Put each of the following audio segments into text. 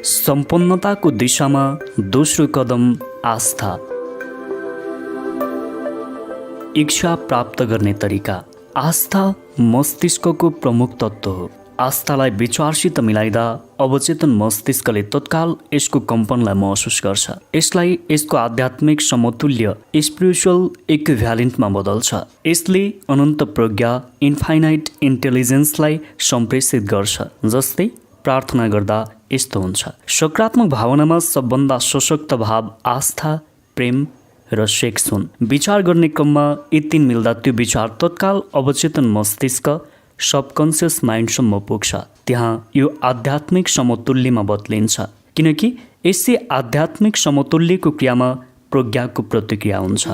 सम्पन्नताको दिशामा दोस्रो कदम आस्था। इच्छा प्राप्त गर्ने तरिका। आस्था मस्तिष्कको प्रमुख तत्त्व हो। आस्थालाई विचारसित मिलाइदा अवचेतन मस्तिष्कले तत्काल यसको कम्पनलाई महसुस गर्छ। यसलाई यसको आध्यात्मिक समतुल्य स्पिरिचुअल इक्विभ्यालेन्टमा बदल्छ। यसले अनन्त प्रज्ञा इन्फाइनाइट इन्टेलिजेन्सलाई सम्प्रेषित गर्छ। जस्तै प्रार्थना गर्दा यस्तो हुन्छ। सकारात्मक भावनामा सबभन्दा सशक्त भाव आस्था, प्रेम र सेक्स हुन्। विचार गर्ने क्रममा यी तीन मिल्दा त्यो विचार तत्काल अवचेतन मस्तिष्क सबकन्सियस माइन्डसम्म पुग्छ। त्यहाँ यो आध्यात्मिक समतुल्यमा बदलिन्छ, किनकि यसै आध्यात्मिक समतुल्यको क्रियामा प्रज्ञाको प्रतिक्रिया हुन्छ।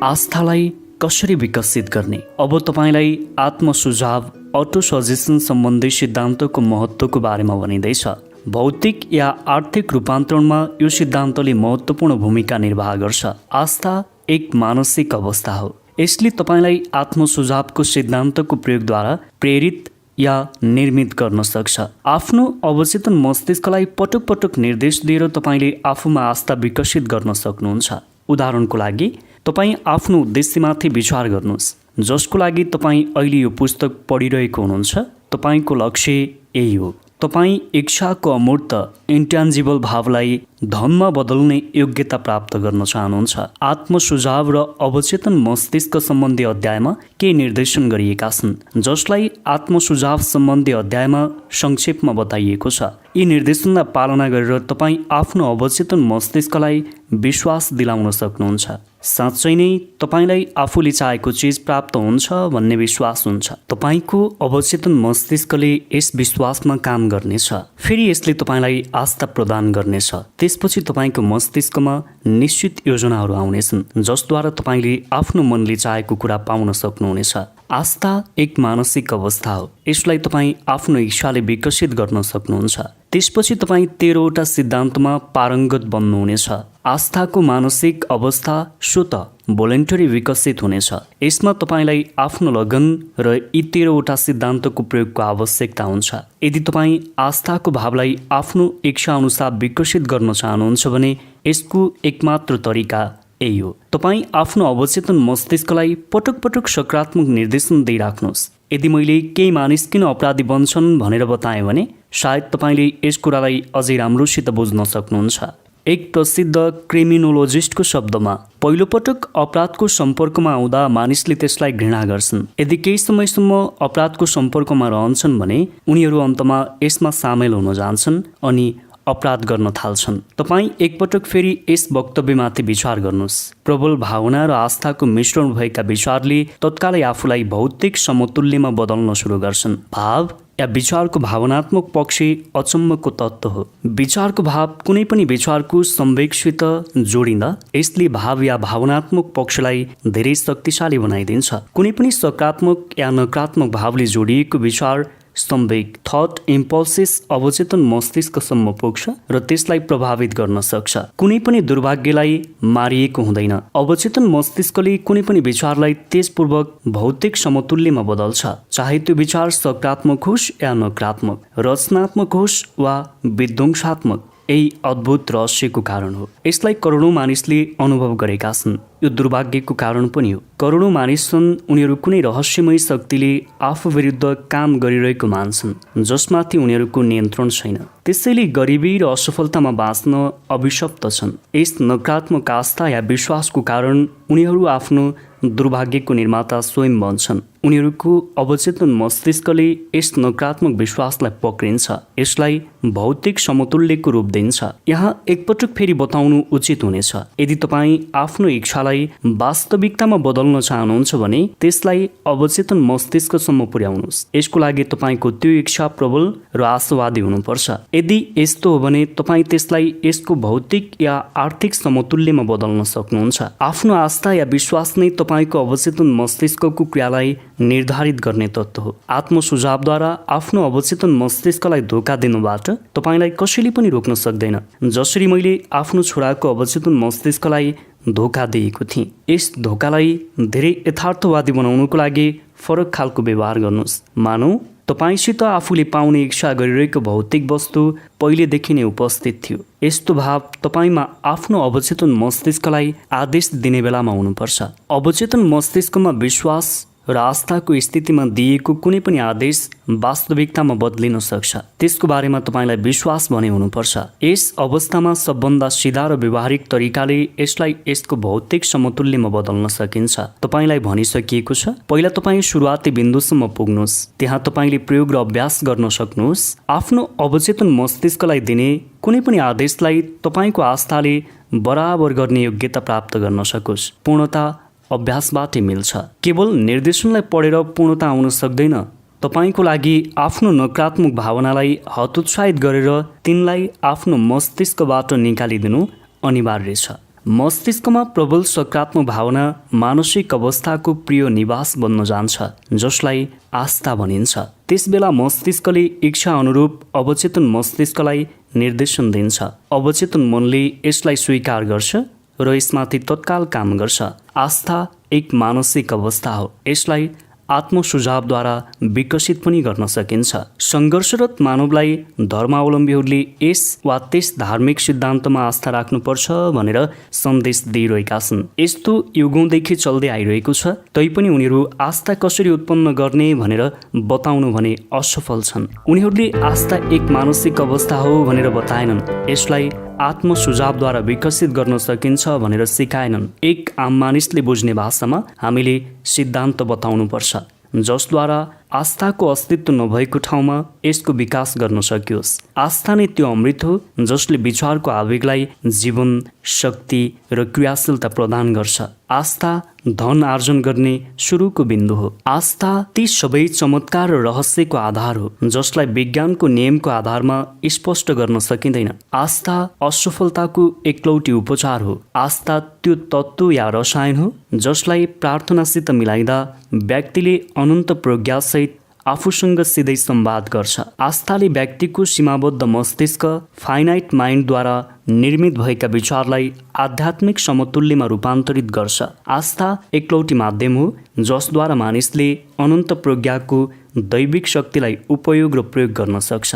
आस्थालाई कसरी विकसित गर्ने? अब तपाईँलाई आत्मसुझाव अटो सजेसन सम्बन्धी सिद्धान्तको महत्त्वको बारेमा भनिँदैछ। भौतिक या आर्थिक रूपान्तरणमा यो सिद्धान्तले महत्त्वपूर्ण भूमिका निर्वाह गर्छ। आस्था एक मानसिक अवस्था हो। यसले तपाईँलाई आत्मसुझावको सिद्धान्तको प्रयोगद्वारा प्रेरित या निर्मित गर्न सक्छ। आफ्नो अवचेतन मस्तिष्कलाई पटक पटक निर्देश दिएर तपाईँले आफूमा आस्था विकसित गर्न सक्नुहुन्छ। उदाहरणको लागि, तपाईँ आफ्नो उद्देश्यमाथि विचार गर्नुहोस्, जसको लागि तपाईँ अहिले यो पुस्तक पढिरहेको हुनुहुन्छ। तपाईँको लक्ष्य यही हो। तपाईँ इच्छाको अमूर्त इन्ट्यान्जिबल भावलाई धनमा बदल्ने योग्यता प्राप्त गर्न चाहनुहुन्छ। आत्मसुझाव र अवचेतन मस्तिष्क सम्बन्धी अध्यायमा केही निर्देशन गरिएका छन्, जसलाई आत्मसुझाव सम्बन्धी अध्यायमा संक्षेपमा बताइएको छ। यी निर्देशनलाई पालना गरेर तपाईँ आफ्नो अवचेतन मस्तिष्कलाई विश्वास दिलाउन सक्नुहुन्छ। साँच्चै नै तपाईँलाई आफूले चाहेको चिज प्राप्त हुन्छ भन्ने विश्वास हुन्छ। तपाईँको अवचेतन मस्तिष्कले यस विश्वासमा काम गर्नेछ। फेरि यसले तपाईँलाई आस्था प्रदान गर्नेछ। त्यसपछि तपाईँको मस्तिष्कमा निश्चित योजनाहरू आउनेछन्, जसद्वारा तपाईँले आफ्नो मनले चाहेको कुरा पाउन सक्नुहुनेछ। आस्था एक मानसिक अवस्था हो। यसलाई तपाईँ आफ्नो इच्छाले विकसित गर्न सक्नुहुन्छ। त्यसपछि तपाईँ 13वटा सिद्धान्तमा पारङ्गत बन्नुहुनेछ। आस्थाको मानसिक अवस्था स्वतः भोलेन्टरी विकसित हुनेछ। यसमा तपाईँलाई आफ्नो लगन र यी 13वटा सिद्धान्तको प्रयोगको आवश्यकता हुन्छ। यदि तपाईँ आस्थाको भावलाई आफ्नो इच्छा अनुसार विकसित गर्न चाहनुहुन्छ भने यसको एकमात्र तरिका यही हो। तपाईँ आफ्नो अवचेतन मस्तिष्कलाई पटक पटक सकारात्मक निर्देशन दिइराख्नुहोस्। यदि मैले केही मानिस किन अपराधी बन्छन् भनेर बताएँ भने सायद तपाईँले यस कुरालाई अझै राम्रोसित बुझ्न सक्नुहुन्छ। एक प्रसिद्ध क्रिमिनोलोजिस्टको शब्दमा, पहिलोपटक अपराधको सम्पर्कमा आउँदा मानिसले त्यसलाई घृणा गर्छन्। यदि केही समयसम्म अपराधको सम्पर्कमा रहन्छन् भने उनीहरू अन्तमा यसमा सामेल हुन जान्छन् अनि अपराध गर्न थाल्छन्। तपाईँ एकपटक फेरि यस वक्तव्यमाथि विचार गर्नुहोस्। प्रबल भावना र आस्थाको मिश्रण भएका विचारले तत्कालै आफूलाई भौतिक समतुल्यमा बदल्न सुरु गर्छन्। भाव या विचारको भावनात्मक पक्ष अचम्मको तत्त्व हो। विचारको भाव कुनै पनि विचारको संवेगसित जोडिँदा यसले भाव या भावनात्मक पक्षलाई धेरै शक्तिशाली बनाइदिन्छ। कुनै पनि सकारात्मक या नकारात्मक भावले जोडिएको विचार संवेग थट इम्पल्सिस अवचेतन मस्तिष्कसम्म पुग्छ र त्यसलाई प्रभावित गर्न सक्छ। कुनै पनि दुर्भाग्यलाई मारिएको हुँदैन। अवचेतन मस्तिष्कले कुनै पनि विचारलाई तेजपूर्वक भौतिक समतुल्यमा बदल्छ, चाहे त्यो विचार सकारात्मक होस् या नकारात्मक, रचनात्मक होस् वा विध्वंसात्मक। यही अद्भुत रहस्यको कारण हो। यसलाई करोडौँ मानिसले अनुभव गरेका छन्। यो दुर्भाग्यको कारण पनि हो। करोडौँ मानिस छन्, उनीहरू कुनै रहस्यमय शक्तिले आफू विरुद्ध काम गरिरहेको मान्छन्, जसमाथि उनीहरूको नियन्त्रण छैन। त्यसैले गरिबी र असफलतामा बाँच्न अभिशप्त छन्। यस नकारात्मक आस्था या विश्वासको कारण उनीहरू आफ्नो दुर्भाग्यको निर्माता स्वयं बन्छन्। उनीहरूको अवचेतन मस्तिष्कले यस नकारात्मक विश्वासलाई पक्रिन्छ, यसलाई भौतिक समतुल्यको रूप दिन्छ। यहाँ एकपटक फेरि बताउनु उचित हुनेछ, यदि तपाईँ आफ्नो इच्छालाई वास्तविकतामा बदल्न चाहनुहुन्छ भने त्यसलाई अवचेतन मस्तिष्कसम्म पुर्याउनुहोस्। यसको लागि तपाईँको त्यो इच्छा प्रबल र आशावादी हुनुपर्छ। यदि यस्तो हो भने तपाईँ त्यसलाई यसको भौतिक या आर्थिक समतुल्यमा बदल्न सक्नुहुन्छ। आफ्नो आस्था या विश्वास नै तपाईँको अवचेतन मस्तिष्कको क्रियालाई निर्धारित गर्ने तत्त्व हो। आत्मसुझावद्वारा आफ्नो अवचेतन मस्तिष्कलाई धोका दिनुबाट तपाईँलाई कसैले पनि रोक्न सक्दैन। जसरी मैले आफ्नो छोराको अवचेतन मस्तिष्कलाई धोका दिएको थिएँ, यस धोकालाई धेरै यथार्थवादी बनाउनुको लागि फरक खालको व्यवहार गर्नुहोस्। मानौ तपाईँसित आफूले पाउने इच्छा गरिरहेको भौतिक वस्तु पहिलेदेखि नै उपस्थित थियो। यस्तो भाव तपाईँमा आफ्नो अवचेतन मस्तिष्कलाई आदेश दिने बेलामा हुनुपर्छ। अवचेतन मस्तिष्कमा विश्वास र आस्थाको स्थितिमा दिएको कुनै पनि आदेश वास्तविकतामा बदलिन सक्छ। त्यसको बारेमा तपाईँलाई विश्वास भने हुनुपर्छ। यस अवस्थामा सबभन्दा सिधा र व्यवहारिक तरिकाले यसलाई यसको भौतिक समतुल्यमा बदल्न सकिन्छ। तपाईँलाई भनिसकिएको छ, पहिला तपाईँ सुरुवाती बिन्दुसम्म पुग्नुहोस्, त्यहाँ तपाईँले प्रयोग र अभ्यास गर्न सक्नुहोस्। आफ्नो अवचेतन मस्तिष्कलाई दिने कुनै पनि आदेशलाई तपाईँको आस्थाले बराबर गर्ने योग्यता प्राप्त गर्न सकोस्। पूर्णता अभ्यासबाटै मिल्छ। केवल निर्देशनलाई पढेर पूर्णता आउन सक्दैन। तपाईँको लागि आफ्नो नकारात्मक भावनालाई हतोत्साहित गरेर तिनलाई आफ्नो मस्तिष्कबाट निकालिदिनु अनिवार्य छ। मस्तिष्कमा प्रबल सकारात्मक भावना मानसिक अवस्थाको प्रिय निवास बन्न जान्छ, जसलाई आस्था भनिन्छ। त्यसबेला मस्तिष्कले इच्छा अनुरूप अवचेतन मस्तिष्कलाई निर्देशन दिन्छ। अवचेतन मनले यसलाई स्वीकार गर्छ र यसमाथि तत्काल काम गर्छ। आस्था एक मानसिक अवस्था हो। यसलाई आत्मसुझावद्वारा विकसित पनि गर्न सकिन्छ। सङ्घर्षरत मानवलाई धर्मावलम्बीहरूले यस वा त्यस धार्मिक सिद्धान्तमा आस्था राख्नुपर्छ भनेर सन्देश दिइरहेका छन्। यस्तो युगौँदेखि चल्दै आइरहेको छ, तैपनि उनीहरू आस्था कसरी उत्पन्न गर्ने भनेर बताउनु भने असफल छन्। उनीहरूले आस्था एक मानसिक अवस्था हो भनेर बताएनन्, यसलाई आत्मसुझावद्वारा विकसित गर्न सकिन्छ भनेर सिकाएनन्। एक आम मानिसले बुझ्ने भाषामा हामीले सिद्धान्त बताउनुपर्छ, जसद्वारा आस्थाको अस्तित्व नभएको ठाउँमा यसको विकास गर्न सकियोस्। आस्था नै त्यो अमृत हो जसले विचारको आवेगलाई जीवन, शक्ति र क्रियाशीलता प्रदान गर्छ। आस्था धन आर्जन गर्ने सुरुको बिन्दु हो। आस्था ती सबै चमत्कार र रहस्यको आधार हो जसलाई विज्ञानको नियमको आधारमा स्पष्ट गर्न सकिँदैन। आस्था असफलताको एकलौटी उपचार हो। आस्था त्यो तत्त्व या रसायन हो जसलाई प्रार्थनासित मिलाइदा व्यक्तिले अनन्त प्रज्ञासहित आफूसँग सिधै संवाद गर्छ। आस्थाले व्यक्तिको सीमाबद्ध मस्तिष्क फाइनाइट माइन्डद्वारा निर्मित भएका विचारलाई आध्यात्मिक समतुल्यमा रूपान्तरित गर्छ। आस्था एकलौटी माध्यम हो जसद्वारा मानिसले अनन्त प्रज्ञाको दैविक शक्तिलाई उपयोग र प्रयोग गर्न सक्छ।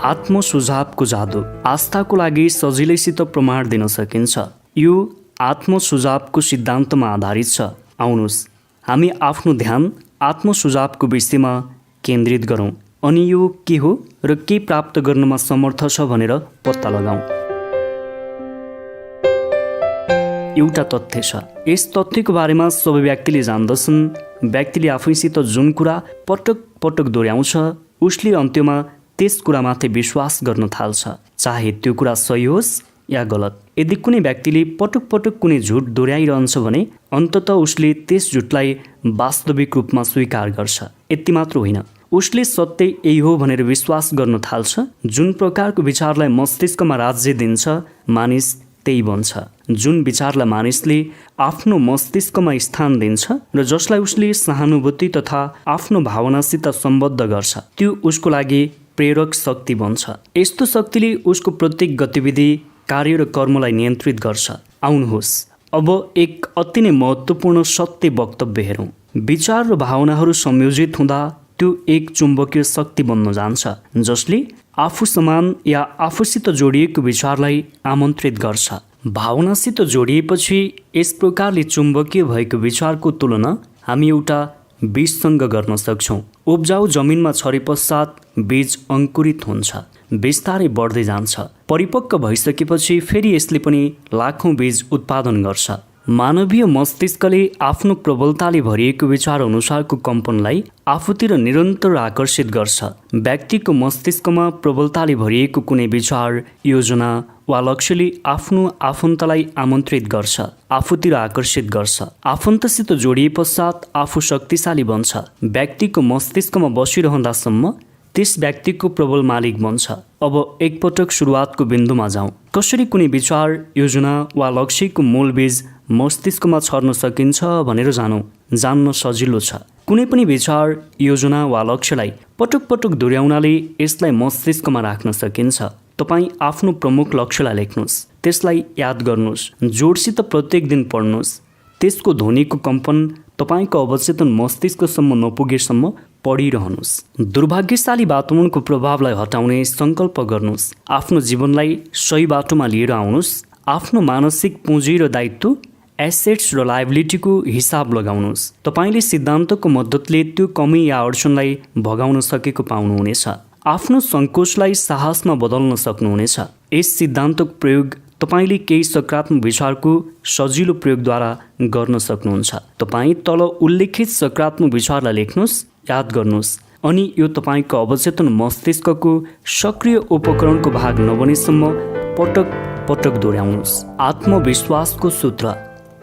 आत्मसुझावको जादु आस्थाको लागि सजिलैसित प्रमाण दिन सकिन्छ। यो आत्मसुझावको सिद्धान्तमा आधारित छ। आउनुहोस् हामी आफ्नो ध्यान आत्मसुझावको विषयमा केन्द्रित गरौँ अनि यो के हो र के प्राप्त गर्नमा समर्थ छ भनेर पत्ता लगाऊ। एउटा तथ्य छ। यस तथ्यको बारेमा सबै व्यक्तिले जान्दछन्। व्यक्तिले आफैसित जुन कुरा पटक पटक दोहोऱ्याउँछ उसले अन्त्यमा त्यस कुरामाथि विश्वास गर्न थाल्छ, चाहे त्यो कुरा सही होस् या गलत। यदि कुनै व्यक्तिले पटक पटक कुनै झुट दोहोऱ्याइरहन्छ भने अन्ततः उसले त्यस झुटलाई वास्तविक रूपमा स्वीकार गर्छ। यति मात्र होइन, उसले सत्य यही हो भनेर विश्वास गर्न थाल्छ। जुन प्रकारको विचारलाई मस्तिष्कमा राज्य दिन्छ मानिस त्यही बन्छ। जुन विचारलाई मानिसले आफ्नो मस्तिष्कमा स्थान दिन्छ र जसलाई उसले सहानुभूति तथा आफ्नो भावनासित सम्बद्ध गर्छ त्यो उसको लागि प्रेरक शक्ति बन्छ। यस्तो शक्तिले उसको प्रत्येक गतिविधि, कार्य र कर्मलाई नियन्त्रित गर्छ। आउनुहोस् अब एक अति नै महत्त्वपूर्ण सत्य वक्तव्य हेरौँ। विचार र भावनाहरू संयोजित हुँदा त्यो एक चुम्बकीय शक्ति बन्न जान्छ जसले आफू समान या आफूसित जोडिएको विचारलाई आमन्त्रित गर्छ। भावनासित जोडिएपछि यस प्रकारले चुम्बकीय भएको विचारको तुलना हामी एउटा बीजसँग गर्न सक्छौँ। उब्जाउ जमिनमा छरे पश्चात बीज अङ्कुरित हुन्छ, बिस्तारै बढ्दै जान्छ। परिपक्व भइसकेपछि फेरि यसले पनि लाखौँ बीज उत्पादन गर्छ। मानवीय मस्तिष्कले आफ्नो प्रबलताले भरिएको विचार अनुसारको कम्पनलाई आफूतिर निरन्तर आकर्षित गर्छ। व्यक्तिको मस्तिष्कमा प्रबलताले भरिएको कुनै विचार, योजना वा लक्ष्यले आफ्नो आफन्तलाई आमन्त्रित गर्छ, आफूतिर आकर्षित गर्छ। आफन्तसित जोडिए पश्चात आफू शक्तिशाली बन्छ। व्यक्तिको मस्तिष्कमा बसिरहँदासम्म त्यस व्यक्तिको प्रबल मालिक बन्छ। अब एकपटक सुरुवातको बिन्दुमा जाउँ। कसरी कुनै विचार, योजना वा लक्ष्यको मूल बीज मस्तिष्कमा छर्न सकिन्छ भनेर जान्न सजिलो छ। कुनै पनि विचार, योजना वा लक्ष्यलाई पटक पटक दोहोऱ्याउनाले यसलाई मस्तिष्कमा राख्न सकिन्छ। तपाईँ आफ्नो प्रमुख लक्ष्यलाई लेख्नुहोस्, त्यसलाई याद गर्नुहोस्, जोडसित प्रत्येक दिन पढ्नुहोस्। त्यसको ध्वनिको कम्पन तपाईँको अवचेतन मस्तिष्कसम्म नपुगेसम्म पढिरहनुहोस्। दुर्भाग्यशाली वातावरणको प्रभावलाई हटाउने सङ्कल्प गर्नुहोस्। आफ्नो जीवनलाई सही बाटोमा लिएर आउनुहोस्। आफ्नो मानसिक पुँजी र दायित्व, एसेट्स र लायबिलिटीको हिसाब लगाउनुहोस्। तपाईँले सिद्धान्तको मद्दतले त्यो कमी या अडचनलाई भगाउन सकेको पाउनुहुनेछ। आफ्नो सङ्कोचलाई साहसमा बदल्न सक्नुहुनेछ। यस सिद्धान्तको प्रयोग तपाईँले केही सकारात्मक विचारको सजिलो प्रयोगद्वारा गर्न सक्नुहुन्छ। तपाईँ तल उल्लेखित सकारात्मक विचारलाई लेख्नुहोस्, याद गर्नुहोस्, अनि यो तपाईँको अवचेतन मस्तिष्कको सक्रिय उपकरणको भाग नबनेसम्म पटक पटक दोहोऱ्याउनुहोस्। आत्मविश्वासको सूत्र।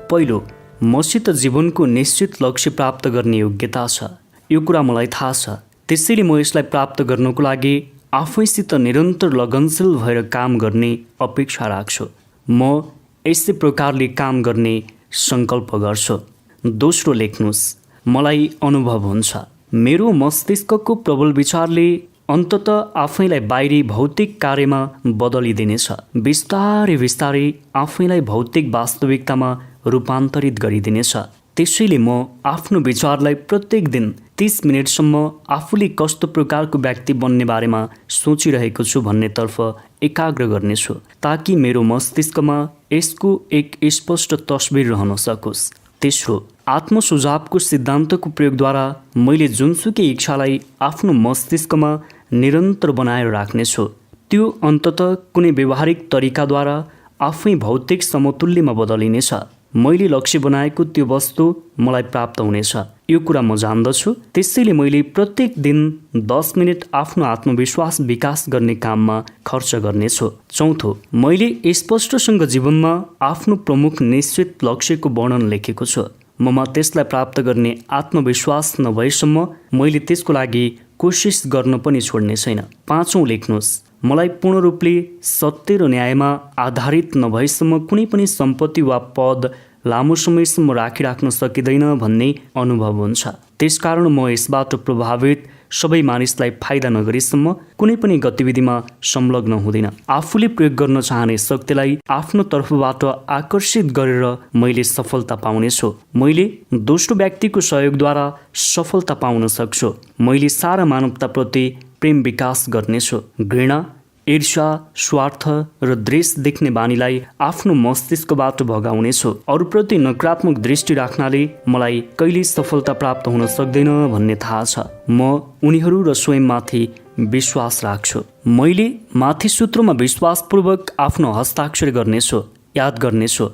पहिलो, मसित जीवनको निश्चित लक्ष्य प्राप्त गर्ने योग्यता छ। यो कुरा मलाई थाहा छ, त्यसैले म यसलाई प्राप्त गर्नको लागि आफैसित निरन्तर लगनशील भएर काम गर्ने अपेक्षा राख्छु। म यस्तै प्रकारले काम गर्ने सङ्कल्प गर्छु। दोस्रो, लेख्नुहोस्, मलाई अनुभव हुन्छ मेरो मस्तिष्कको प्रबल विचारले अन्ततः आफैलाई बाहिरी भौतिक कार्यमा बदलिदिनेछ। बिस्तारै बिस्तारै आफैलाई भौतिक वास्तविकतामा रूपान्तरित गरिदिनेछ। त्यसैले म आफ्नो विचारलाई प्रत्येक दिन 30 मिनटसम्म आफूले कस्तो प्रकारको व्यक्ति बन्ने बारेमा सोचिरहेको छु भन्नेतर्फ एकाग्र गर्नेछु, ताकि मेरो मस्तिष्कमा यसको एक स्पष्ट तस्बिर रहन सकोस्। तेस्रो, आत्मसुझावको सिद्धान्तको प्रयोगद्वारा मैले जुनसुकै इच्छालाई आफ्नो मस्तिष्कमा निरन्तर बनाएर राख्नेछु। त्यो अन्ततः कुनै व्यवहारिक तरिकाद्वारा आफै भौतिक समतुल्यमा बदलिनेछ। मैले लक्ष्य बनाएको त्यो वस्तु मलाई प्राप्त हुनेछ, यो कुरा म जान्दछु। त्यसैले मैले प्रत्येक दिन 10 मिनट आफ्नो आत्मविश्वास विकास गर्ने काममा खर्च गर्नेछु। चौथो, मैले स्पष्टसँग जीवनमा आफ्नो प्रमुख निश्चित लक्ष्यको वर्णन लेखेको छु। ममा त्यसलाई प्राप्त गर्ने आत्मविश्वास नभएसम्म मैले त्यसको लागि कोसिस गर्न पनि छोड्ने छैन। पाँचौँ, लेख्नुहोस्, मलाई पूर्ण रूपले सत्य र न्यायमा आधारित नभएसम्म कुनै पनि सम्पत्ति वा पद लामो समयसम्म राखिराख्न सकिँदैन भन्ने अनुभव हुन्छ। त्यसकारण म यसबाट प्रभावित सबै मानिसलाई फाइदा नगरेसम्म कुनै पनि गतिविधिमा संलग्न हुँदिन। आफूले प्रयोग गर्न चाहने शक्तिलाई आफ्नो तर्फबाट आकर्षित गरेर मैले सफलता पाउनेछु। मैले दोस्रो व्यक्तिको सहयोगद्वारा सफलता पाउन सक्छु। मैले सारा मानवताप्रति प्रेम विकास गर्नेछु। घृणा, ईर्ष्या, स्वार्थ र द्वेष देख्ने बानीलाई आफ्नो मस्तिष्कबाट भगाउनेछु। अरूप्रति नकारात्मक दृष्टि राख्नाले मलाई कहिल्यै सफलता प्राप्त हुन सक्दैन भन्ने थाहा छ। म उनीहरू र स्वयंमाथि विश्वास राख्छु। मैले माथि सूत्रमा विश्वासपूर्वक आफ्नो हस्ताक्षर गर्नेछु, याद गर्नेछु,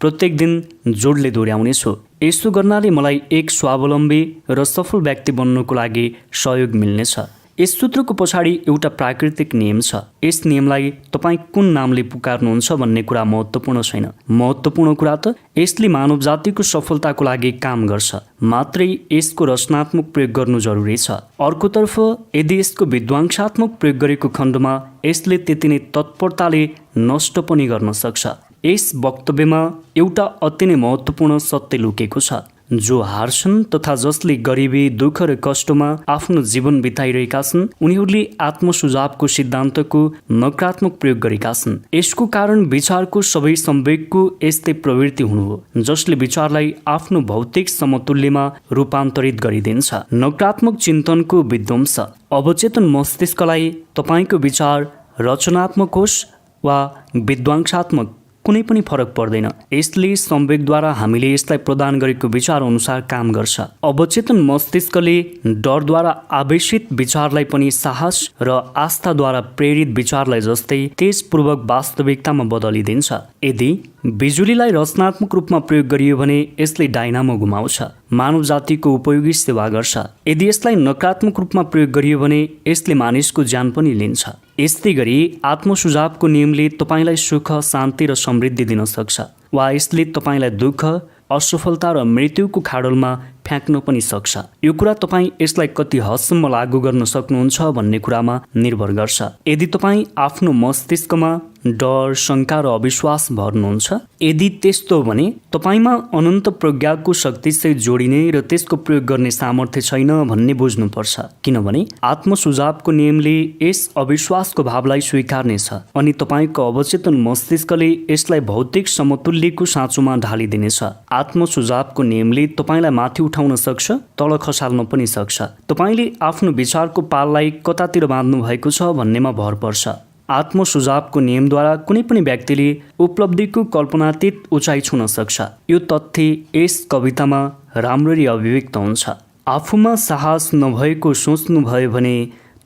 प्रत्येक दिन जोडले दोहोऱ्याउनेछु। यसो गर्नाले मलाई एक स्वावलम्बी र सफल व्यक्ति बन्नको लागि सहयोग मिल्नेछ। यस सूत्रको पछाडि एउटा प्राकृतिक नियम छ। यस नियमलाई तपाईँ कुन नामले पुकार्नुहुन्छ भन्ने कुरा महत्त्वपूर्ण छैन। महत्त्वपूर्ण कुरा त यसले मानव जातिको सफलताको लागि काम गर्छ, मात्रै यसको रचनात्मक प्रयोग गर्नु जरुरी छ। अर्कोतर्फ यदि यसको विध्वंसात्मक प्रयोग गरेको खण्डमा यसले त्यति नै तत्परताले नष्ट पनि गर्न सक्छ। यस वक्तव्यमा एउटा अति नै महत्त्वपूर्ण सत्य लुकेको छ। जो हार्छन् तथा जसले गरिबी, दुःख र कष्टमा आफ्नो जीवन बिताइरहेका छन् उनीहरूले आत्मसुझावको सिद्धान्तको नकारात्मक प्रयोग गरेका छन्। यसको कारण विचारको सबै संवेगको यस्तै प्रवृत्ति हुनु हो, जसले विचारलाई आफ्नो भौतिक समतुल्यमा रूपान्तरित गरिदिन्छ। नकारात्मक चिन्तनको विध्वंस। अवचेतन मस्तिष्कलाई तपाईँको विचार रचनात्मक होस् वा विध्वंसात्मक कुनै पनि फरक पर्दैन। यसले संवेगद्वारा हामीले यसलाई प्रदान गरेको विचार अनुसार काम गर्छ। अवचेतन मस्तिष्कले डरद्वारा आवेशित विचारलाई पनि साहस र आस्थाद्वारा प्रेरित विचारलाई जस्तै तेजपूर्वक वास्तविकतामा बदलिदिन्छ। यदि बिजुलीलाई रचनात्मक रूपमा प्रयोग गरियो भने यसले डाइनामो घुमाउँछ, मानव जातिको उपयोगी सेवा गर्छ। यदि यसलाई नकारात्मक रूपमा प्रयोग गरियो भने यसले मानिसको ज्यान पनि लिन्छ। यस्तै गरी आत्मसुझावको नियमले तपाईँलाई सुख, शान्ति र समृद्धि दिन सक्छ, वा यसले तपाईँलाई दुःख, असफलता र मृत्युको खाडलमा फ्याँक्न पनि सक्छ। यो कुरा तपाईँ यसलाई कति हदसम्म लागू गर्न सक्नुहुन्छ भन्ने कुरामा निर्भर गर्छ। यदि तपाईँ आफ्नो मस्तिष्कमा डर, शङ्का र अविश्वास भर्नुहुन्छ? यदि त्यस्तो हो भने तपाईँमा अनन्त प्रज्ञाको शक्तिसहित जोडिने र त्यसको प्रयोग गर्ने सामर्थ्य छैन भन्ने बुझ्नुपर्छ। किनभने आत्मसुझावको नियमले यस अविश्वासको भावलाई स्वीकार्नेछ अनि तपाईँको अवचेतन मस्तिष्कले यसलाई भौतिक समतुल्यको साँचोमा ढालिदिनेछ। आत्मसुझावको नियमले तपाईँलाई माथि उठाउन सक्छ, तल खसाल्न पनि सक्छ। तपाईँले आफ्नो विचारको पाललाई कतातिर बाँध्नु भएको छ भन्नेमा भर पर्छ। आत्मसुझावको नियमद्वारा कुनै पनि व्यक्तिले उपलब्धिको कल्पनातीत उचाइ छुन सक्छ। यो तथ्य यस कवितामा राम्ररी अभिव्यक्त हुन्छ। आफूमा साहस नभएको सोच्नुभयो भने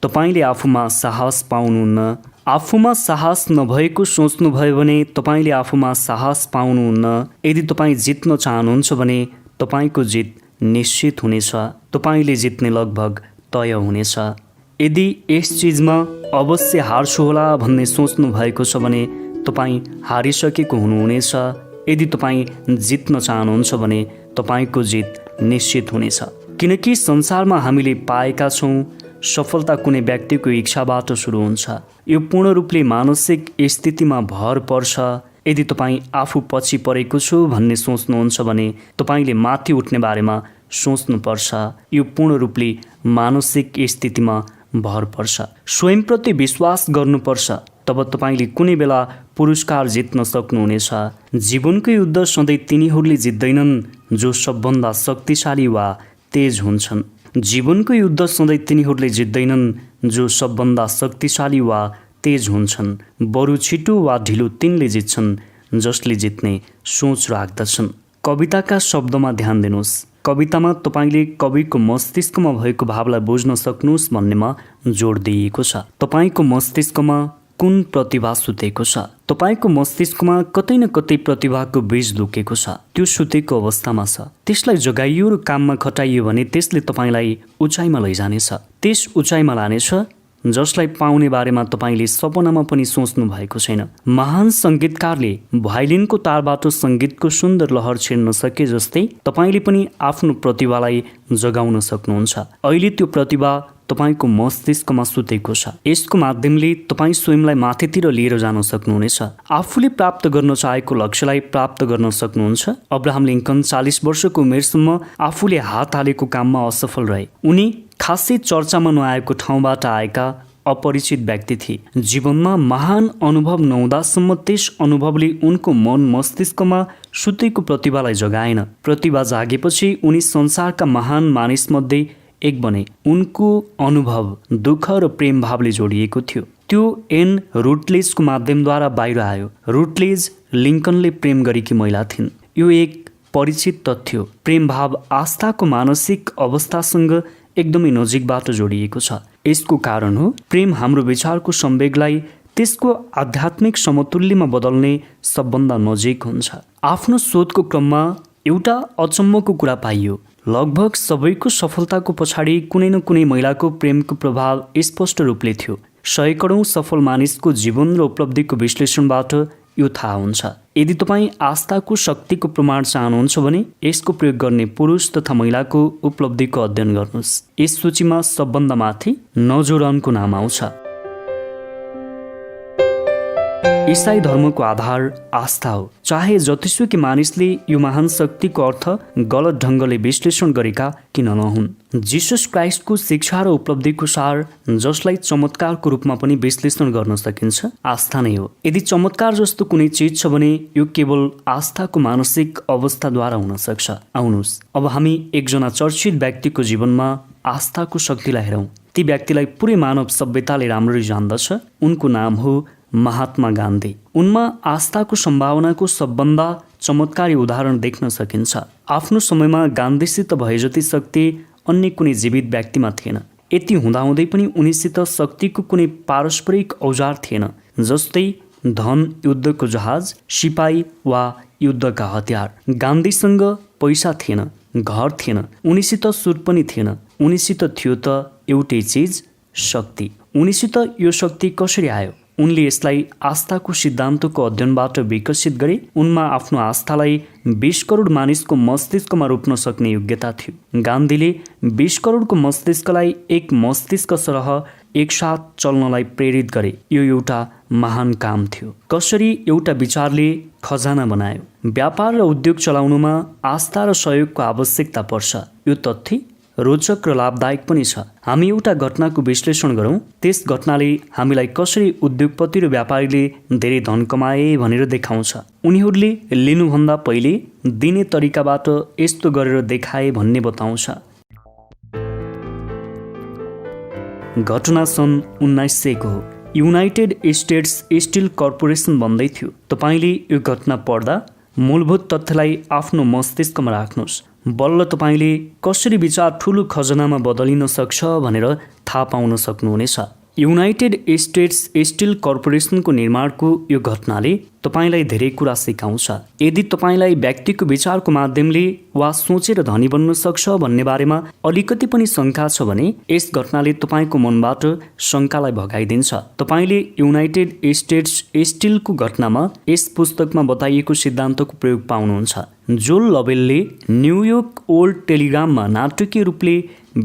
तपाईँले आफूमा साहस पाउनुहुन्न। आफूमा साहस नभएको सोच्नुभयो भने तपाईँले आफूमा साहस पाउनुहुन्न। यदि तपाईँ जित्न चाहनुहुन्छ भने तपाईँको जित निश्चित हुनेछ। तपाईँले जित्ने लगभग तय हुनेछ। यदि यस चिजमा अवश्य हार्छु होला भन्ने सोच्नु भएको छ भने तपाईँ हारिसकेको हुनुहुनेछ। यदि तपाईँ जित्न चाहनुहुन्छ भने तपाईँको जित निश्चित हुनेछ। किनकि संसारमा हामीले पाएका छौँ सफलता कुनै व्यक्तिको इच्छाबाट सुरु हुन्छ। यो पूर्ण रूपले मानसिक स्थितिमा भर पर्छ। यदि तपाईँ आफू पछि परेको छु भन्ने सोच्नुहुन्छ भने तपाईँले माथि उठ्ने बारेमा सोच्नुपर्छ। यो पूर्ण रूपले मानसिक स्थितिमा भर पर्छ। स्वयंप्रति विश्वास गर्नुपर्छ, तब तपाईँले कुनै बेला पुरस्कार जित्न सक्नुहुनेछ। जीवनको युद्ध सधैँ तिनीहरूले जित्दैनन् जो सबभन्दा शक्तिशाली वा तेज हुन्छन्। जीवनको युद्ध सधैँ तिनीहरूले जित्दैनन् जो सबभन्दा शक्तिशाली वा तेज हुन्छन्। बरु छिटो वा ढिलो तिनले जित्छन् जसले जित्ने सोच राख्दछन्। कविताका शब्दमा ध्यान दिनुहोस्। कवितामा तपाईँले कविको मस्तिष्कमा भएको भावलाई बुझ्न सक्नुहोस् भन्नेमा जोड दिइएको छ। तपाईँको मस्तिष्कमा कुन प्रतिभा सुतेको छ? तपाईँको मस्तिष्कमा कतै न कतै प्रतिभाको बीज लुकेको छ। त्यो सुतेको अवस्थामा छ। त्यसलाई जगाइयो र काममा खटाइयो भने त्यसले तपाईँलाई उचाइमा लैजानेछ। त्यस उचाइमा लानेछ जसलाई पाउने बारेमा तपाईँले सपनामा पनि सोच्नु भएको छैन। महान सङ्गीतकारले भायोलिनको तारबाट सङ्गीतको सुन्दर लहर छेड्न सके जस्तै तपाईँले पनि आफ्नो प्रतिभालाई जगाउन सक्नुहुन्छ। अहिले त्यो प्रतिभा तपाईँको मस्तिष्कमा सुतेको छ। यसको माध्यमले तपाईँ स्वयंलाई माथितिर लिएर जान सक्नुहुनेछ। आफूले प्राप्त गर्न चाहेको लक्ष्यलाई प्राप्त गर्न सक्नुहुन्छ। अब्राहम लिङ्कन 40 वर्षको उमेरसम्म आफूले हात हालेको काममा असफल रहे। उनी खासै चर्चामा नआएको ठाउँबाट आएका अपरिचित व्यक्ति थिए। जीवनमा महान अनुभव नहुँदासम्म त्यस अनुभवले उनको मन मस्तिष्कमा सुतेको प्रतिभालाई जगाएन। प्रतिभा जागेपछि उनी संसारका महान मानिसमध्ये एक बने। उनको अनुभव दुःख र प्रेम भावले जोडिएको थियो। त्यो एन रुटलेजको माध्यमद्वारा बाहिर आयो। रुटलेज लिङ्कनले प्रेम गरेकी महिला थिइन्। यो एक परिचित तथ्य हो। प्रेम भाव आस्थाको मानसिक अवस्थासँग एकदमै नजिकबाट जोडिएको छ। यसको कारण हो प्रेम हाम्रो विचारको संवेगलाई त्यसको आध्यात्मिक समतुल्यमा बदल्ने सबभन्दा नजिक हुन्छ। आफ्नो शोधको क्रममा एउटा अचम्मको कुरा पाइयो। लगभग सबैको सफलताको पछाडि कुनै न कुनै महिलाको प्रेमको प्रभाव स्पष्ट रूपले थियो। सयकडौँ सफल मानिसको जीवन र उपलब्धिको विश्लेषणबाट यो थाहा हुन्छ। यदि तपाईँ आस्थाको शक्तिको प्रमाण चाहनुहुन्छ भने यसको प्रयोग गर्ने पुरुष तथा महिलाको उपलब्धिको अध्ययन गर्नुहोस्। यस सूचीमा सबभन्दा माथि नजोरनको नाम आउँछ। इसाई धर्मको आधार आस्था हो। चाहे जतिसुकै मानिसले यो महान शक्तिको अर्थ गलत ढङ्गले विश्लेषण गरेका किन नहुन्। जिसस क्राइस्टको शिक्षा र उपलब्धिको सार, जसलाई चमत्कारको रूपमा पनि विश्लेषण गर्न सकिन्छ, आस्था नै हो। यदि चमत्कार जस्तो कुनै चिज छ भने यो केवल आस्थाको मानसिक अवस्थाद्वारा हुन सक्छ। आउनुहोस् अब हामी एकजना चर्चित व्यक्तिको जीवनमा आस्थाको शक्तिलाई हेरौँ। ती व्यक्तिलाई पुरै मानव सभ्यताले राम्ररी जान्दछ। उनको नाम हो महात्मा गान्धी। उनमा आस्थाको सम्भावनाको सबभन्दा चमत्कारी उदाहरण देख्न सकिन्छ। आफ्नो समयमा गान्धीसित भए जति शक्ति अन्य कुनै जीवित व्यक्तिमा थिएन। यति हुँदाहुँदै पनि उनीसित शक्तिको कुनै पारस्परिक औजार थिएन, जस्तै धन, युद्धको जहाज, सिपाही वा युद्धका हतियार। गान्धीसँग पैसा थिएन, घर थिएन, उनीसित सुट पनि थिएन। उनीसित थियो त एउटै चिज, शक्ति। उनीसित यो शक्ति कसरी आयो? उनले यसलाई आस्थाको सिद्धान्तको अध्ययनबाट विकसित गरे। उनमा आफ्नो आस्थालाई 20 करोड मानिसको मस्तिष्कमा रोप्न सक्ने योग्यता थियो। गान्धीले 20 करोडको मस्तिष्कलाई एक मस्तिष्क सरह एकसाथ चल्नलाई प्रेरित गरे। यो एउटा महान काम थियो। कसरी एउटा विचारले खजाना बनायो। व्यापार र उद्योग चलाउनुमा आस्था र सहयोगको आवश्यकता पर्छ। यो तथ्य रोचक र लाभदायक पनि छ। हामी एउटा घटनाको विश्लेषण गरौँ। त्यस घटनाले हामीलाई कसरी उद्योगपति र व्यापारीले धेरै धन कमाए भनेर देखाउँछ। उनीहरूले लिनुभन्दा पहिले दिने तरिकाबाट यस्तो गरेर देखाए भन्ने बताउँछ। घटना सन् 1900 को हो। युनाइटेड स्टेट्स स्टिल कर्पोरेसन बन्दै थियो। तपाईँले यो घटना पढ्दा मूलभूत तथ्यलाई आफ्नो मस्तिष्कमा राख्नुहोस्। बल्ल तपाईँले कसरी विचार ठुलो खजनामा बदलिन सक्छ भनेर थाहा पाउन सक्नुहुनेछ। युनाइटेड स्टेट्स स्टिल कर्पोरेसनको निर्माणको यो घटनाले तपाईँलाई धेरै कुरा सिकाउँछ। यदि तपाईँलाई व्यक्तिको विचारको माध्यमले वा सोचेर धनी बन्न सक्छ भन्ने बारेमा अलिकति पनि शङ्का छ भने यस घटनाले तपाईँको मनबाट शङ्कालाई भगाइदिन्छ। तपाईँले युनाइटेड स्टेट्स स्टिलको घटनामा यस पुस्तकमा बताइएको सिद्धान्तको प्रयोग पाउनुहुन्छ। जोल लबेलले न्युयोर्क ओल्ड टेलिग्राममा नाटकीय रूपले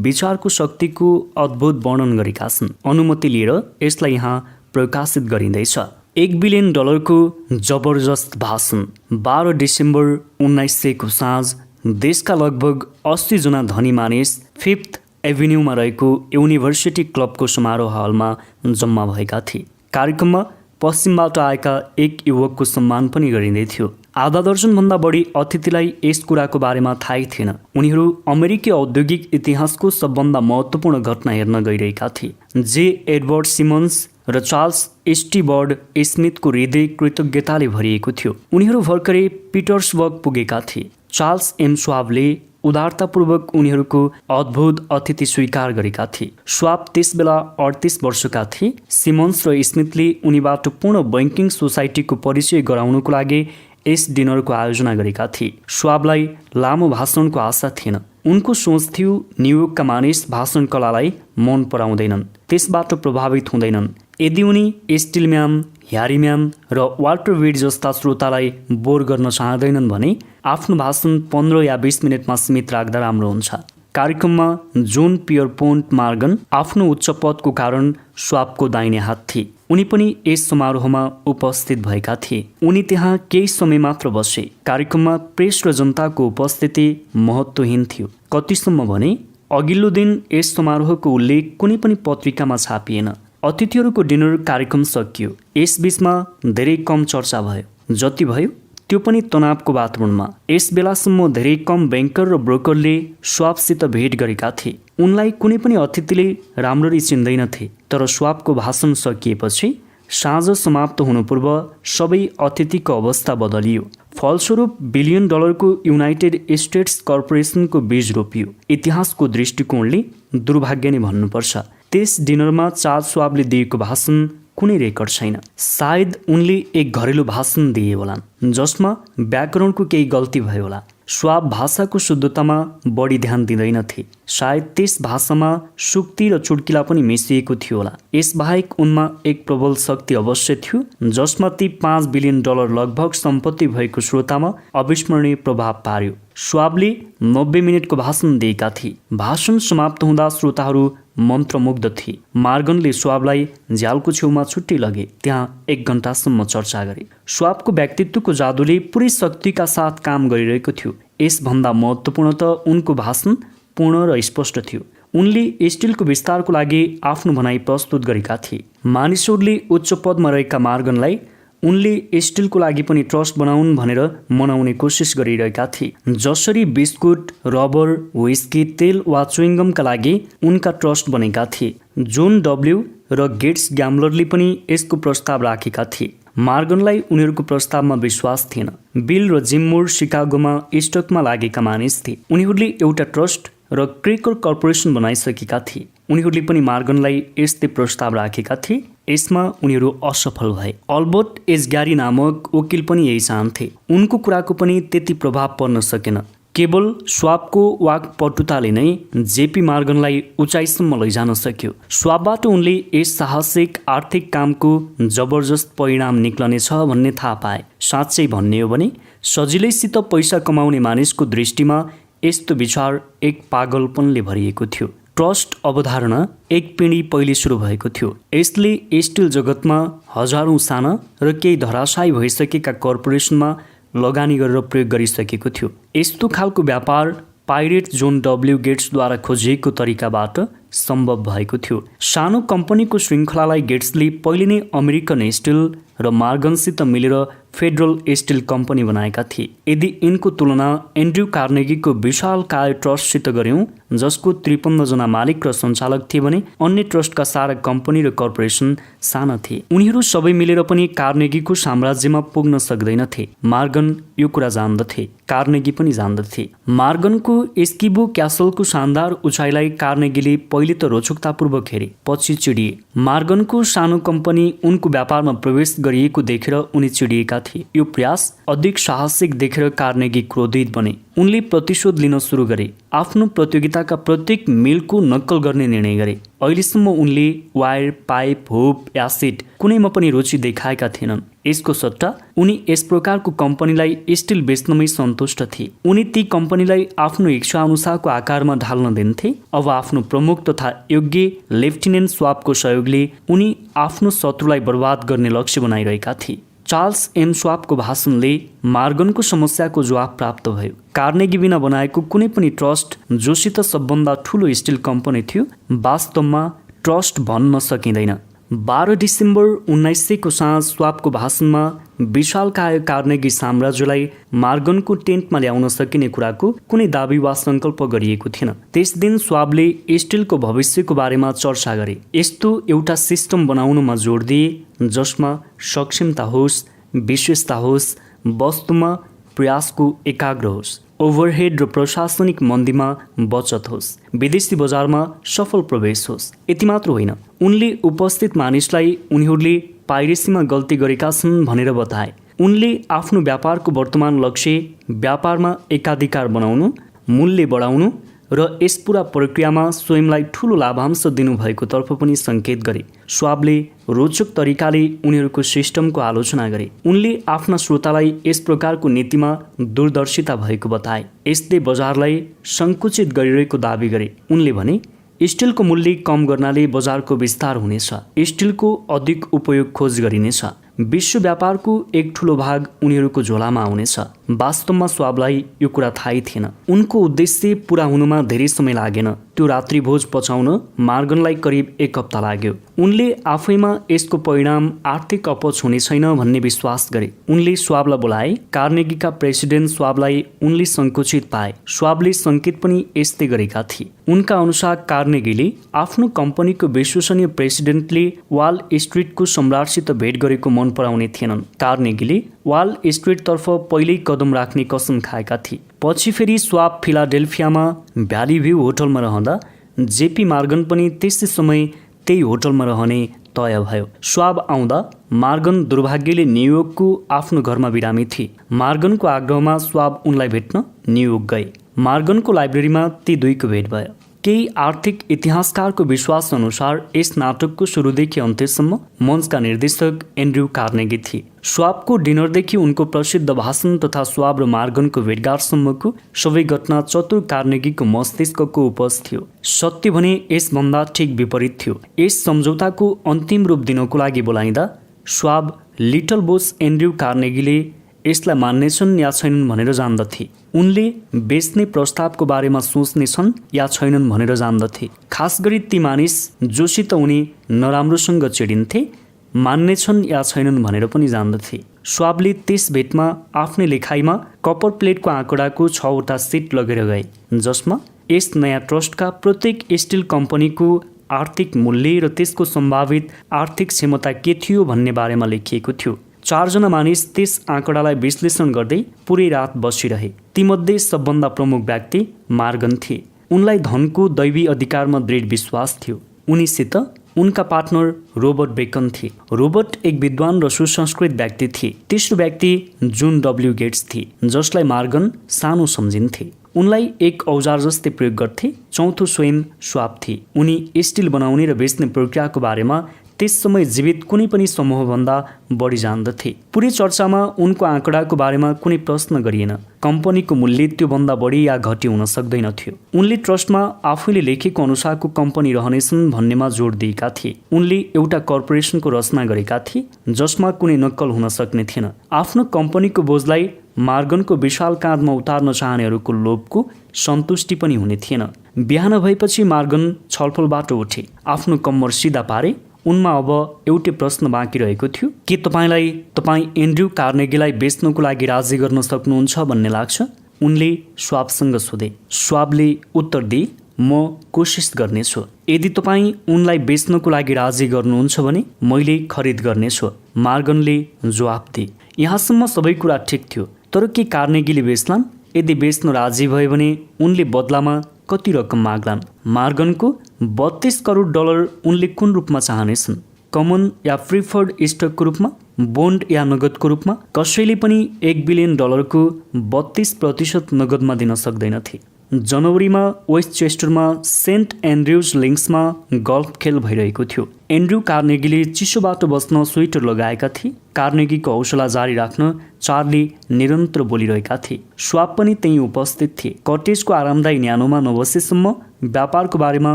विचारको शक्तिको अद्भुत वर्णन गरेका छन्। अनुमति लिएर यसलाई यहाँ प्रकाशित गरिँदैछ। $1 बिलियन को जबरजस्त भाषण। 12 डिसेम्बर 1900 को साँझ देशका लगभग 80 जना धनी मानिस 5th एभिन्यूमा रहेको युनिभर्सिटी क्लबको समारोह हलमा जम्मा भएका थिए। कार्यक्रममा पश्चिमबाट आएका एक युवकको सम्मान पनि गरिँदै थियो। आधा दर्जनभन्दा बढी अतिथिलाई यस कुराको बारेमा थाहै थिएन। उनीहरू अमेरिकी औद्योगिक इतिहासको सबभन्दा महत्त्वपूर्ण घटना हेर्न गइरहेका थिए। जे एडवर्ड सिमन्स र चार्ल्स स्टिवर्ड स्मिथको हृदय कृतज्ञताले भरिएको थियो। उनीहरू भर्खरै पिटर्सबर्ग पुगेका थिए। चार्ल्स एम स्वाबले उदारतापूर्वक उनीहरूको अद्भुत अतिथि स्वीकार गरेका थिए। स्वाब त्यसबेला 38 वर्षका थिए। सिमन्स र स्मिथले उनीबाट पूर्ण बैंकिङ सोसाइटीको परिचय गराउनको लागि यस डिनरको आयोजना गरेका थिए। स्वाबलाई लामो भाषणको आशा थिएन। उनको सोच थियो न्युयोर्कका मानिस भाषण कलालाई मन पराउँदैनन्, त्यसबाट प्रभावित हुँदैनन्। यदि उनी स्टिलम्यान, ह्यारीम्यान र वाल्टर विट जस्ता श्रोतालाई बोर गर्न चाहँदैनन् भने आफ्नो भाषण 15 या 20 मिनटमा सीमित राख्दा राम्रो हुन्छ। कार्यक्रममा जोन पियरपोन्ट मार्गन आफ्नो उच्च पदको कारण स्वाबको दाहिने हात थिए। उनी पनि यस समारोहमा उपस्थित भएका थिए। उनी त्यहाँ केही समय मात्र बसे। कार्यक्रममा प्रेस र जनताको उपस्थिति महत्त्वहीन थियो। कतिसम्म भने अघिल्लो दिन यस समारोहको उल्लेख कुनै पनि पत्रिकामा छापिएन। अतिथिहरूको डिनर कार्यक्रम सकियो। यस बीचमा धेरै कम चर्चा भयो। जति भयो त्यो पनि तनावको वातावरणमा। यस बेलासम्म धेरै कम ब्याङ्कर र ब्रोकरले स्वाबसित भेट गरेका थिए। उनलाई कुनै पनि अतिथिले राम्ररी चिन्दैनथे। तर स्वाबको भाषण सकिएपछि साँझ समाप्त हुनुपूर्व सबै अतिथिको अवस्था बदलियो। फलस्वरूप $1 बिलियन को युनाइटेड स्टेट्स कर्पोरेसनको बीज रोपियो। इतिहासको दृष्टिकोणले दुर्भाग्य नै भन्नुपर्छ। त्यस डिनरमा चार्ल्स स्वाबले दिएको भाषण कुनै रेकर्ड छैन। सायद उनले एक घरेलु भाषण दिए होलान् जसमा व्याकरणको केही गल्ती भयो होला। स्वाब भाषाको शुद्धतामा बढी ध्यान दिँदैनथे। सायद त्यस भाषामा सुक्ति र चुड्किला पनि मिसिएको थियो होला। यसबाहेक उनमा एक प्रबल शक्ति अवश्य थियो जसमा ती $5 बिलियन लगभग सम्पत्ति भएको श्रोतामा अविस्मरणीय प्रभाव पार्यो। स्वाबले 90 मिनटको भाषण दिएका थिए। भाषण समाप्त हुँदा श्रोताहरू मन्त्रमुग्ध थिए। मार्गनले स्वाबलाई झ्यालको छेउमा छुट्टी लगे। त्यहाँ 1 घण्टासम्म चर्चा गरे। स्वाबको व्यक्तित्वको जादुले पुरै शक्तिका साथ काम गरिरहेको थियो। यसभन्दा महत्त्वपूर्ण त उनको भाषण पूर्ण र स्पष्ट थियो। उनले स्टिलको विस्तारको लागि आफ्नो भनाइ प्रस्तुत गरेका थिए। मानिसहरूले उच्च पदमा रहेका मार्गनलाई उनले स्टिलको लागि पनि ट्रस्ट बनाउन् भनेर मनाउने कोसिस गरिरहेका थिए। जसरी बिस्कुट, रबर, व्हिस्की, तेल वा च्युइङगमका लागि उनका ट्रस्ट बनेका थिए। जोन डब्ल्यू र गेट्स ग्याम्बलरले पनि यसको प्रस्ताव राखेका थिए। मार्गनलाई उनीहरूको प्रस्तावमा विश्वास थिएन। बिल र जिम मुर शिकागोमा स्टकमा लागेका मानिस थिए। उनीहरूले एउटा ट्रस्ट र क्रेकर कर्पोरेसन बनाइसकेका थिए। उनीहरूले पनि मार्गनलाई यस्तै प्रस्ताव राखेका थिए। यसमा उनीहरू असफल भए। अल्बर्ट एच ग्यारी नामक वकिल पनि यही चाहन्थे। उनको कुराको पनि त्यति प्रभाव पर्न सकेन। केवल स्वाबको वाकपटुताले नै जेपी मार्गनलाई उचाइसम्म लैजान सक्यो। स्वाबबाट उनले यस साहसिक आर्थिक कामको जबरजस्त परिणाम निक्लनेछ भन्ने थाहा पाए। साँच्चै भन्ने हो भने सजिलैसित पैसा कमाउने मानिसको दृष्टिमा यस्तो विचार एक पागलपनले भरिएको थियो। ट्रस्ट अवधारणा एक पिँढी पहिले सुरु भएको थियो। यसले स्टिल जगतमा हजारौं साना र केही धराशायी भइसकेका कर्पोरेसनमा लगानी गरेर प्रयोग गरिसकेको थियो। यस्तो खालको व्यापार पाइरेट जोन डब्ल्यू गेट्सद्वारा खोजिएको तरिकाबाट सम्भव भएको थियो। सानो कम्पनीको श्रृङ्खलालाई गेट्सले पहिले नै अमेरिकन स्टिल र मार्गनसित मिलेर फेडरल स्टिल कम्पनी बनाएका थिए। यदि यिनको तुलना एन्ड्रयू कार्नेगीको विशालकाय ट्रस्टसित गर्यौं, जसको 53 जना मालिक र सञ्चालक थिए भने अन्य ट्रस्टका सारा कम्पनी र कर्पोरेसन साना थिए। उनीहरू सबै मिलेर पनि कार्नेगीको साम्राज्यमा पुग्न सक्दैनथे। मार्गन यो कुरा जान्दथे, कार्नेगी पनि जान्दथे। मार्गनको एस्किबो क्यासलको शानदार उचाइलाई कार्नेगीले पहिले त रोचकतापूर्वक हेरे, पछि चिडिए। मार्गनको सानो कम्पनी उनको व्यापारमा प्रवेश गरिएको देखेर उनी चिडिएका थिए। यो प्रयास अधिक साहसिक देखेर कार्नेगी क्रोधित बने। उनले प्रतिशोध लिन सुरु गरे। आफ्नो प्रतियोगिताका प्रत्येक मिलको नक्कल गर्ने निर्णय गरे। अहिलेसम्म उनले वायर, पाइप, हुप, एसिड कुनैमा पनि रुचि देखाएका थिएनन्। यसको सट्टा उनी यस प्रकारको कम्पनीलाई स्टिल बेच्नमै सन्तुष्ट थिए। उनी ती कम्पनीलाई आफ्नो इच्छा अनुसारको आकारमा ढाल्न दिन्थे। अब आफ्नो प्रमुख तथा योग्य लेफ्टिनेन्ट स्वापको सहयोगले उनी आफ्नो शत्रुलाई बर्बाद गर्ने लक्ष्य बनाइरहेका थिए। चार्ल्स एम स्वापको भाषणले मार्गनको समस्याको जवाब प्राप्त भयो। कार्नेगी बिना बनाएको कुनै पनि ट्रस्ट जोसित सबभन्दा ठूलो स्टिल कम्पनी थियो, वास्तवमा ट्रस्ट भन्न सकिँदैन। 12 डिसेम्बर 1900 को साँझ स्वापको भाषणमा विशालकाय कार्नेगी साम्राज्यलाई मार्गनको टेन्टमा ल्याउन सकिने कुराको कुनै दाबी वा सङ्कल्प गरिएको थिएन। त्यस दिन स्वाबले स्टिलको भविष्यको बारेमा चर्चा गरे। यस्तो एउटा सिस्टम बनाउनमा जोड दिए जसमा सक्षमता होस्, विशेषता होस्, वस्तुमा प्रयासको एकाग्र होस्, ओभरहेड र प्रशासनिक मन्दीमा बचत होस्, विदेशी बजारमा सफल प्रवेश होस्। यति मात्र होइन, उनले उपस्थित मानिसलाई उनीहरूले पाइरेसीमा गल्ती गरेका छन् भनेर बताए। उनले आफ्नो व्यापारको वर्तमान लक्ष्य व्यापारमा एकाधिकार बनाउनु, मूल्य बढाउनु र यस पूरा प्रक्रियामा स्वयंलाई ठूलो लाभांश दिनुभएको तर्फ पनि सङ्केत गरे। स्वाबले रोचक तरिकाले उनीहरूको सिस्टमको आलोचना गरे। उनले आफ्ना श्रोतालाई यस प्रकारको नीतिमा दूरदर्शिता भएको बताए। यसले बजारलाई सङ्कुचित गरिरहेको दाबी गरे। उनले भने स्टिलको मूल्य कम गर्नाले बजारको विस्तार हुनेछ, स्टिलको अधिक उपयोग खोज गरिनेछ, विश्व व्यापारको एक ठूलो भाग उनीहरूको झोलामा आउनेछ। वास्तवमा स्वाबलाई यो कुरा थाहै थिएन। उनको उद्देश्य पूरा हुनुमा धेरै समय लागेन। त्यो रात्रि भोज पचाउन मार्गनलाई करिब 1 हप्ता लाग्यो। उनले आफैमा यसको परिणाम आर्थिक अपच हुने छैन भन्ने विश्वास गरे। उनले स्वाबलाई बोलाए। कार्नेगीका प्रेसिडेन्ट स्वाबलाई उनले सङ्कुचित पाए। स्वाबले सङ्केत पनि यस्तै गरेका थिए। उनका अनुसार कार्नेगीले आफ्नो कम्पनीको विश्वसनीय प्रेसिडेन्टले वाल स्ट्रिटको सम्राटसित भेट गरेको मन पराउने थिएनन्। कार्नेगीले वाल स्ट्रिटतर्फ पहिल्यै कदम राख्ने कसम खाएका थिए। पछि फेरि स्वाब फिलाडेल्फियामा भ्याली भ्यू होटलमा रहँदा जेपी मार्गन पनि त्यसै समय त्यही होटलमा रहने तय भयो। स्वाब आउँदा मार्गन दुर्भाग्यले न्युयोर्कको आफ्नो घरमा बिरामी थिए। मार्गनको आग्रहमा स्वाब उनलाई भेट्न न्युयोर्क गए। मार्गनको लाइब्रेरीमा ती दुईको भेट भयो। केही आर्थिक इतिहासकारको विश्वास अनुसार यस नाटकको सुरुदेखि अन्त्यसम्म मञ्चका निर्देशक एन्ड्रयू कार्नेगी थिए। स्वाबको डिनरदेखि उनको प्रसिद्ध भाषण तथा स्वाब र मार्गनको भेटघाटसम्मको सबै घटना चतुर कार्नेगीको मस्तिष्कको उपज थियो। सत्य भने यसभन्दा ठिक विपरीत थियो। यस सम्झौताको अन्तिम रूप दिनको लागि बोलाइँदा स्वाब लिटल बोस एन्ड्रयू कार्नेगीले यसलाई मान्नेछन् या छैनन् भनेर जान्दथे। उनले बेच्ने प्रस्तावको बारेमा सोच्ने छन् या छैनन् भनेर जान्दथे। खास गरी ती मानिस जोसित उनी नराम्रोसँग चिडिन्थे मान्नेछन् या छैनन् भनेर पनि जान्दथे। स्वाबले त्यस भेटमा आफ्नै लेखाइमा कपर प्लेटको आँकडाको 6वटा सिट लगेर गए, जसमा यस नयाँ ट्रस्टका प्रत्येक स्टिल कम्पनीको आर्थिक मूल्य र त्यसको सम्भावित आर्थिक क्षमता के थियो भन्ने बारेमा लेखिएको थियो। 4 जना मानिस त्यस आँकडालाई विश्लेषण गर्दै पुरै रात बसिरहे। तीमध्ये सबभन्दा प्रमुख व्यक्ति मार्गन थिए। उनलाई धनको दैवी अधिकारमा दृढ विश्वास थियो। उनीसित उनका पार्टनर रोबर्ट बेकन थिए। रोबर्ट एक विद्वान र सुसंस्कृत व्यक्ति थिए। तेस्रो व्यक्ति जोन डब्ल्यू गेट्स थिए, जसलाई मार्गन सानो सम्झिन्थे। उनलाई एक औजार जस्तै प्रयोग गर्थे। चौथो स्वयं स्वाब थिए। उनी स्टिल बनाउने र बेच्ने प्रक्रियाको बारेमा त्यस समय जीवित कुनै पनि समूहभन्दा बढी जान्दथे। पुरै चर्चामा उनको आँकडाको बारेमा कुनै प्रश्न गरिएन। कम्पनीको मूल्य त्योभन्दा बढी या घटी हुन सक्दैन थियो। उनले ट्रस्टमा आफैले लेखेको अनुसारको कम्पनी रहनेछन् भन्नेमा जोड दिएका थिए। उनले एउटा कर्पोरेसनको रचना गरेका थिए जसमा कुनै नक्कल हुन सक्ने थिएन। आफ्नो कम्पनीको बोझलाई मार्गनको विशाल काँधमा उतार्न चाहनेहरूको लोभको सन्तुष्टि पनि हुने थिएन। बिहान भएपछि मार्गन छलफलबाट उठे, आफ्नो कम्मर सिधा पारे। उनमा अब एउटै प्रश्न बाँकी रहेको थियो, के तपाईँ एन्ड्रयू कार्नेगीलाई बेच्नको लागि राजी गर्न सक्नुहुन्छ भन्ने लाग्छ? उनले स्वाबसँग सोधे। स्वाबले उत्तर दिए, म कोसिस गर्नेछु। यदि तपाईँ उनलाई बेच्नको लागि राजी गर्नुहुन्छ भने मैले खरिद गर्नेछु, मार्गनले जवाफ दिए। यहाँसम्म सबै कुरा ठिक थियो, तर के कार्नेगीले बेच्लान्? यदि बेच्न राजी भयो भने उनले बदलामा कति रकम माग्लान्? मार्गनको 32 करोड डलर उनले कुन रूपमा चाहनेछन्? कमन या प्रिफर्ड स्टकको रूपमा, बोन्ड या नगदको रूपमा? कसैले पनि $1 बिलियन को 32% नगदमा दिन सक्दैनथे। जनवरीमा वेस्टचेस्टरमा सेन्ट एन्ड्रयुज लिङ्क्समा गल्फ खेल भइरहेको थियो। एन्ड्रयू कार्नेगीले चिसोबाट बस्न स्वेटर लगाएका थिए। कार्नेगीको हौसला जारी राख्न चार्ली निरन्तर बोलिरहेका थिए। स्वाब पनि त्यही उपस्थित थिए। कटेजको आरामदायी न्यानोमा नबसेसम्म व्यापारको बारेमा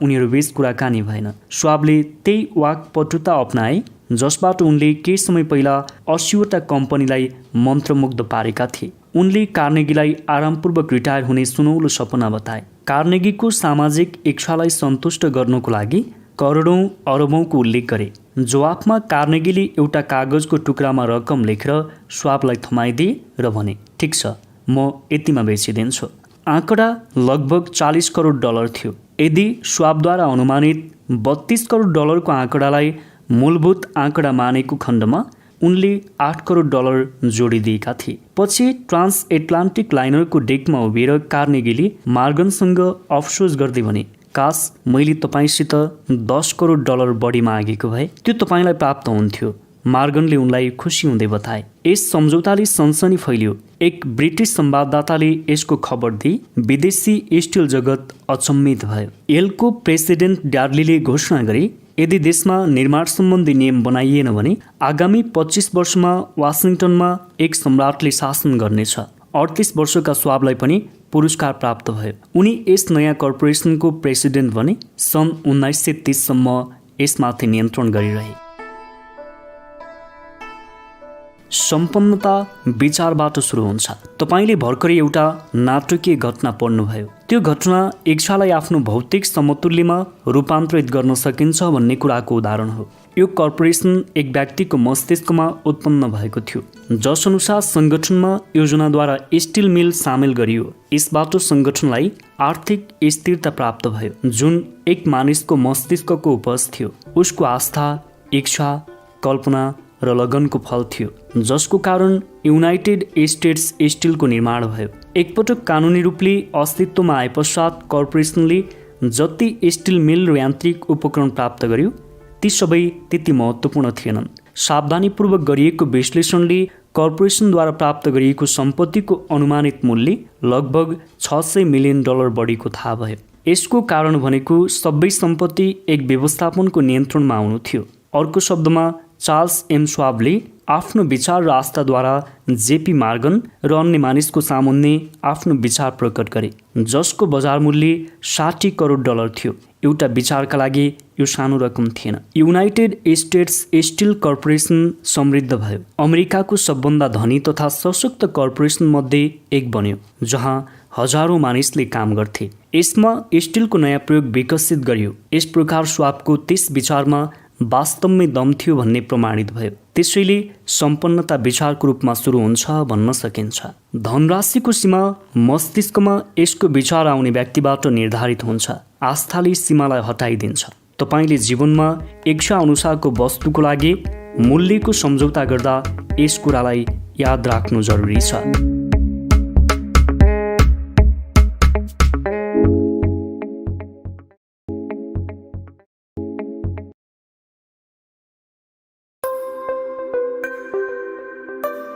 उनीहरू बीच कुराकानी भएन। स्वाबले त्यही वाकपटुता अपनाए जसबाट उनले केही समय पहिला 80वटा कम्पनीलाई मन्त्रमुग्ध पारेका थिए। उनले कार्नेगीलाई आरामपूर्वक रिटायर हुने सुनौलो सपना बताए। कार्नेगीको सामाजिक इच्छालाई सन्तुष्ट गर्नको लागि करोडौँ अरबौँको उल्लेख गरे। जवाफमा कार्नेगीले एउटा कागजको टुक्रामा रकम लेखेर स्वाबलाई थमाइदिए र भने, ठिक छ, म यतिमा बेचिदिन्छु। आँकडा लगभग $40 करोड थियो। यदि स्वाबद्वारा अनुमानित $32 करोड को आँकडालाई मूलभूत आँकडा मानेको खण्डमा उनले $8 करोड जोडिदिएका थिए। पछि ट्रान्स एटलान्टिक लाइनरको डेकमा उभिएर कार्नेगीले मार्गनसँग अफसोस गर्दै भने, काश मैले तपाईँसित $10 करोड बढी मागेको भए त्यो तपाईँलाई प्राप्त हुन्थ्यो। मार्गनले उनलाई खुसी हुँदै बताए। यस सम्झौताले सनसनी फैलियो। एक ब्रिटिस संवाददाताले यसको खबर दिए। विदेशी स्टिल जगत अचम्मित भयो। एलको प्रेसिडेन्ट ड्याडलीले घोषणा गरे, यदि देशमा निर्माण सम्बन्धी नियम बनाइएन भने आगामी 25 वर्षमा वाशिङटनमा एक सम्राटले शासन गर्नेछ। 38 वर्षका स्वाबलाई पनि पुरस्कार प्राप्त भयो। उनी यस नयाँ कर्पोरेसनको प्रेसिडेन्ट बने। सन् 1930 सम्म यसमाथि नियन्त्रण गरिरहे। सम्पन्नता विचारबाट सुरु हुन्छ। तपाईँले भर्खरै एउटा नाटकीय घटना पढ्नुभयो। त्यो घटना इच्छालाई आफ्नो भौतिक समतुल्यमा रूपान्तरित गर्न सकिन्छ भन्ने कुराको उदाहरण हो। यो कर्पोरेसन एक व्यक्तिको मस्तिष्कमा उत्पन्न भएको थियो, जसअनुसार सङ्गठनमा योजनाद्वारा स्टिल मिल सामेल गरियो। यसबाट सङ्गठनलाई आर्थिक स्थिरता प्राप्त भयो, जुन एक मानिसको मस्तिष्कको उपज थियो। उसको आस्था, इच्छा, कल्पना र लगनको फल थियो, जसको कारण युनाइटेड स्टेट्स स्टिलको निर्माण भयो। एकपटक कानुनी रूपले अस्तित्वमा आए पश्चात कर्पोरेसनले जति स्टिल मिल र यान्त्रिक उपकरण प्राप्त गर्यो ती सबै त्यति महत्त्वपूर्ण थिएनन्। सावधानीपूर्वक गरिएको विश्लेषणले कर्पोरेसनद्वारा प्राप्त गरिएको सम्पत्तिको अनुमानित मूल्य लगभग $600 मिलियन बढीको थाहा भयो। यसको कारण भनेको सबै सम्पत्ति एक व्यवस्थापनको नियन्त्रणमा आउनु थियो। अर्को शब्दमा चार्ल्स एम स्वाबले आफ्नो विचार र आस्थाद्वारा जेपी मार्गन र अन्य मानिसको सामुन्ने आफ्नो विचार प्रकट गरे, जसको बजार मूल्य $60 करोड थियो। एउटा विचारका लागि यो सानो रकम थिएन। युनाइटेड स्टेट्स स्टिल कर्पोरेसन समृद्ध भयो। अमेरिकाको सबभन्दा धनी तथा सशक्त कर्पोरेसन मध्ये एक बन्यो, जहाँ हजारौं मानिसले काम गर्थे। यसमा स्टिलको नयाँ प्रयोग विकसित गरियो। यस प्रकार स्वाबको त्यस विचारमा वास्तवमै दम थियो भन्ने प्रमाणित भयो। त्यसैले सम्पन्नता विचारको रूपमा सुरु हुन्छ भन्न सकिन्छ। धनराशिको सीमा मस्तिष्कमा यसको विचार आउने व्यक्तिबाट निर्धारित हुन्छ। आस्थाले सीमालाई हटाइदिन्छ। तपाईँले जीवनमा इच्छा अनुसारको वस्तुको लागि मूल्यको सम्झौता गर्दा यस कुरालाई याद राख्नु जरुरी छ।